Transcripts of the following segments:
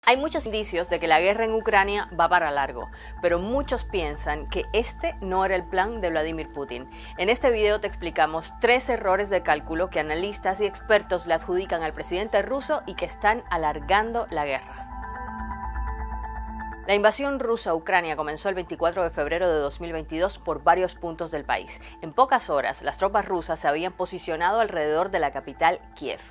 Hay muchos indicios de que la guerra en Ucrania va para largo, pero muchos piensan que este no era el plan de Vladimir Putin. En este video te explicamos 3 errores de cálculo que analistas y expertos le adjudican al presidente ruso y que están alargando la guerra. La invasión rusa a Ucrania comenzó el 24 de febrero de 2022 por varios puntos del país. En pocas horas, las tropas rusas se habían posicionado alrededor de la capital, Kiev,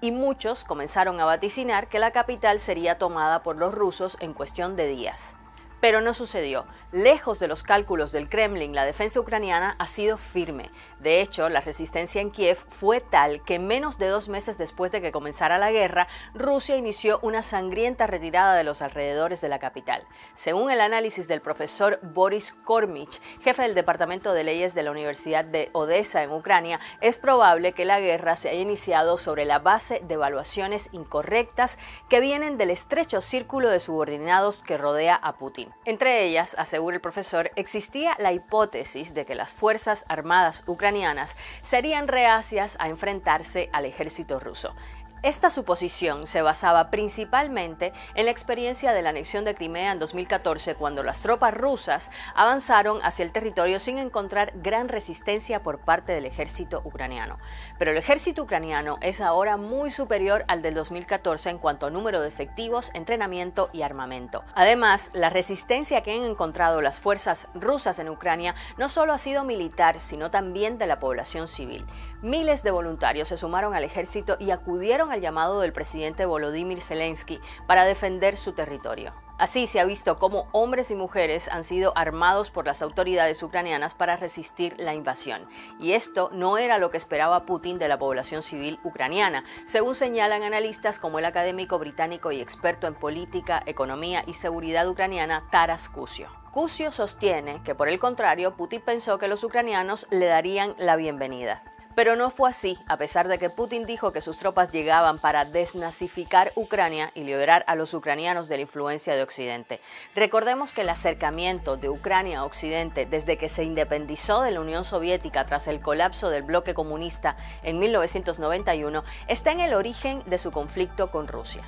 y muchos comenzaron a vaticinar que la capital sería tomada por los rusos en cuestión de días. Pero no sucedió. Lejos de los cálculos del Kremlin, la defensa ucraniana ha sido firme. De hecho, la resistencia en Kiev fue tal que menos de 2 meses después de que comenzara la guerra, Rusia inició una sangrienta retirada de los alrededores de la capital. Según el análisis del profesor Boris Kormich, jefe del Departamento de Leyes de la Universidad de Odessa en Ucrania, es probable que la guerra se haya iniciado sobre la base de evaluaciones incorrectas que vienen del estrecho círculo de subordinados que rodea a Putin. Entre ellas, asegura el profesor, existía la hipótesis de que las Fuerzas Armadas ucranianas serían reacias a enfrentarse al ejército ruso. Esta suposición se basaba principalmente en la experiencia de la anexión de Crimea en 2014, cuando las tropas rusas avanzaron hacia el territorio sin encontrar gran resistencia por parte del ejército ucraniano. Pero el ejército ucraniano es ahora muy superior al del 2014 en cuanto a número de efectivos, entrenamiento y armamento. Además, la resistencia que han encontrado las fuerzas rusas en Ucrania no solo ha sido militar, sino también de la población civil. Miles de voluntarios se sumaron al ejército y acudieron al llamado del presidente Volodymyr Zelensky para defender su territorio. Así se ha visto cómo hombres y mujeres han sido armados por las autoridades ucranianas para resistir la invasión. Y esto no era lo que esperaba Putin de la población civil ucraniana, según señalan analistas como el académico británico y experto en política, economía y seguridad ucraniana Taras Kusio. Kusio sostiene que, por el contrario, Putin pensó que los ucranianos le darían la bienvenida. Pero no fue así, a pesar de que Putin dijo que sus tropas llegaban para desnazificar Ucrania y liberar a los ucranianos de la influencia de Occidente. Recordemos que el acercamiento de Ucrania a Occidente desde que se independizó de la Unión Soviética tras el colapso del bloque comunista en 1991 está en el origen de su conflicto con Rusia.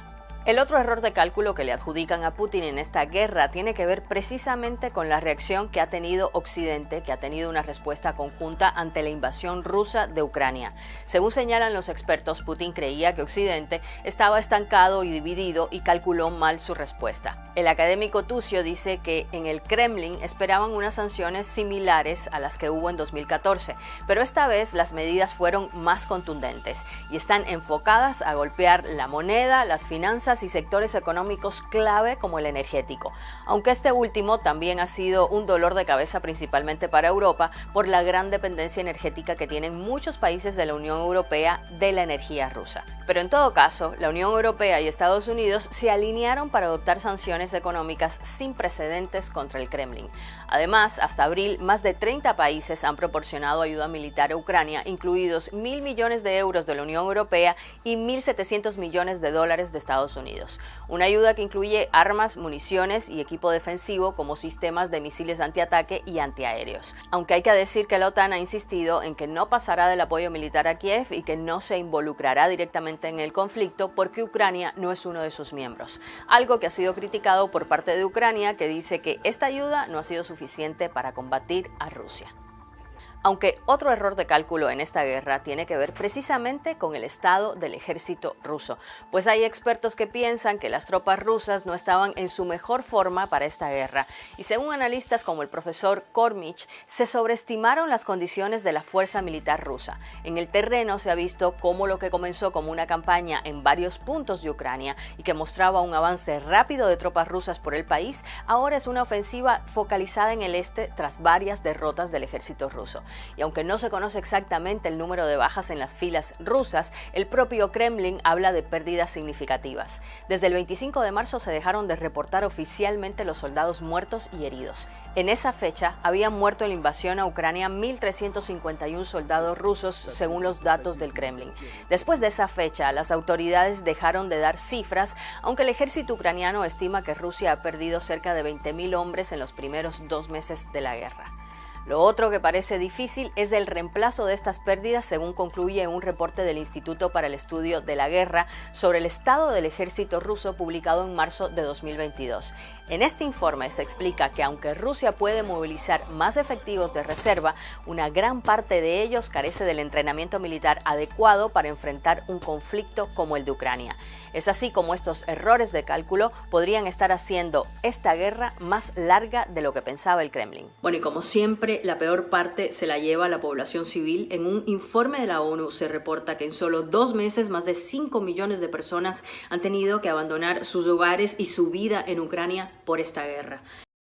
El otro error de cálculo que le adjudican a Putin en esta guerra tiene que ver precisamente con la reacción que ha tenido Occidente, que ha tenido una respuesta conjunta ante la invasión rusa de Ucrania. Según señalan los expertos, Putin creía que Occidente estaba estancado y dividido y calculó mal su respuesta. El académico Tusio dice que en el Kremlin esperaban unas sanciones similares a las que hubo en 2014, pero esta vez las medidas fueron más contundentes y están enfocadas a golpear la moneda, las finanzas y sectores económicos clave como el energético, aunque este último también ha sido un dolor de cabeza principalmente para Europa por la gran dependencia energética que tienen muchos países de la Unión Europea de la energía rusa. Pero en todo caso, la Unión Europea y Estados Unidos se alinearon para adoptar sanciones económicas sin precedentes contra el Kremlin. Además, hasta abril, más de 30 países han proporcionado ayuda militar a Ucrania, incluidos 1.000 millones de euros de la Unión Europea y 1.700 millones de dólares de Estados Unidos. Una ayuda que incluye armas, municiones y equipo defensivo como sistemas de misiles antiataque y antiaéreos. Aunque hay que decir que la OTAN ha insistido en que no pasará del apoyo militar a Kiev y que no se involucrará directamente en el conflicto porque Ucrania no es uno de sus miembros. Algo que ha sido criticado por parte de Ucrania, que dice que esta ayuda no ha sido suficiente para combatir a Rusia. Aunque otro error de cálculo en esta guerra tiene que ver precisamente con el estado del ejército ruso, pues hay expertos que piensan que las tropas rusas no estaban en su mejor forma para esta guerra, y según analistas como el profesor Kormich, se sobreestimaron las condiciones de la fuerza militar rusa. En el terreno se ha visto cómo lo que comenzó como una campaña en varios puntos de Ucrania y que mostraba un avance rápido de tropas rusas por el país, ahora es una ofensiva focalizada en el este tras varias derrotas del ejército ruso. Y aunque no se conoce exactamente el número de bajas en las filas rusas, el propio Kremlin habla de pérdidas significativas. Desde el 25 de marzo se dejaron de reportar oficialmente los soldados muertos y heridos. En esa fecha habían muerto en la invasión a Ucrania 1.351 soldados rusos, según los datos del Kremlin. Después de esa fecha, las autoridades dejaron de dar cifras, aunque el ejército ucraniano estima que Rusia ha perdido cerca de 20.000 hombres en los primeros 2 meses de la guerra. Lo otro que parece difícil es el reemplazo de estas pérdidas, según concluye un reporte del Instituto para el Estudio de la Guerra sobre el estado del ejército ruso publicado en marzo de 2022. En este informe se explica que aunque Rusia puede movilizar más efectivos de reserva, una gran parte de ellos carece del entrenamiento militar adecuado para enfrentar un conflicto como el de Ucrania. Es así como estos errores de cálculo podrían estar haciendo esta guerra más larga de lo que pensaba el Kremlin. Bueno, y como siempre, la peor parte se la lleva la población civil. En un informe de la ONU se reporta que en solo 2 meses más de 5 millones de personas han tenido que abandonar sus hogares y su vida en Ucrania por esta guerra.